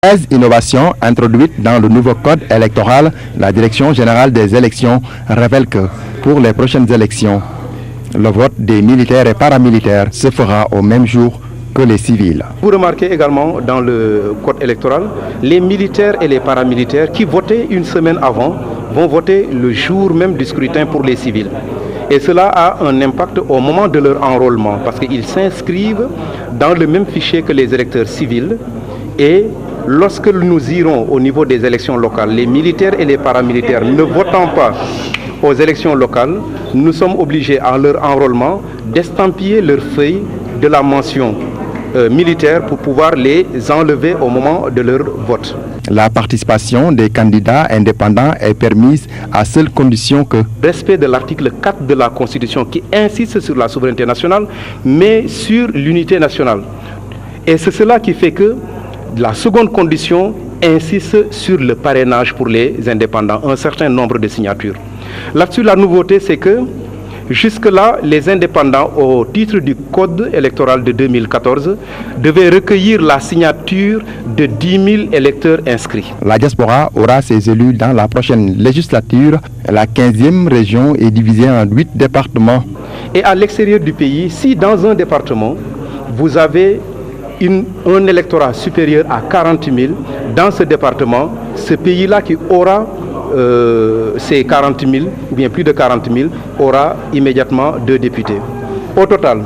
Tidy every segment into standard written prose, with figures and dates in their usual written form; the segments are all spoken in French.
13 innovations introduites dans le nouveau code électoral, la Direction générale des élections révèle que pour les prochaines élections, le vote des militaires et paramilitaires se fera au même jour que les civils. Vous remarquez également dans le code électoral, les militaires et les paramilitaires qui votaient une semaine avant vont voter le jour même du scrutin pour les civils. Et cela a un impact au moment de leur enrôlement parce qu'ils s'inscrivent dans le même fichier que les électeurs civils. Et lorsque nous irons au niveau des élections locales, les militaires et les paramilitaires ne votant pas aux élections locales, nous sommes obligés en leur enrôlement d'estampiller leur feuille de la mention militaire pour pouvoir les enlever au moment de leur vote. La participation des candidats indépendants est permise à seule condition que respect de l'article 4 de la Constitution qui insiste sur la souveraineté nationale mais sur l'unité nationale. Et c'est cela qui fait que la seconde condition insiste sur le parrainage pour les indépendants, un certain nombre de signatures. Là-dessus, la nouveauté, c'est que jusque-là, les indépendants, au titre du Code électoral de 2014, devaient recueillir la signature de 10 000 électeurs inscrits. La diaspora aura ses élus dans la prochaine législature. La 15e région est divisée en 8 départements. Et à l'extérieur du pays, si dans un département, vous avez un électorat supérieur à 40 000, dans ce département, ce pays-là qui aura ces 40 000, ou bien plus de 40 000, aura immédiatement 2 députés. Au total,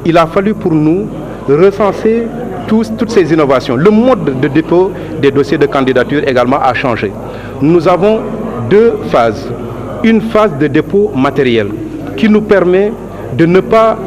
il a fallu pour nous recenser toutes ces innovations. Le mode de dépôt des dossiers de candidature également a changé. Nous avons 2 phases. Une phase de dépôt matériel qui nous permet de ne pas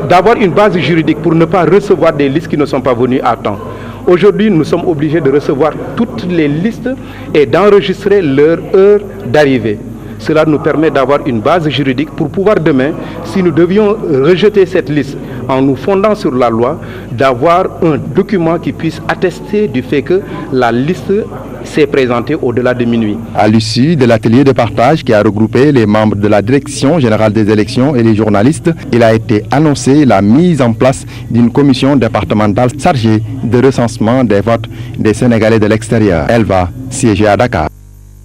d'avoir une base juridique pour ne pas recevoir des listes qui ne sont pas venues à temps. Aujourd'hui, nous sommes obligés de recevoir toutes les listes et d'enregistrer leur heure d'arrivée. Cela nous permet d'avoir une base juridique pour pouvoir demain, si nous devions rejeter cette liste en nous fondant sur la loi, d'avoir un document qui puisse attester du fait que la liste s'est présentée au-delà de minuit. À l'issue de l'atelier de partage qui a regroupé les membres de la Direction générale des élections et les journalistes, il a été annoncé la mise en place d'une commission départementale chargée de recensement des votes des Sénégalais de l'extérieur. Elle va siéger à Dakar.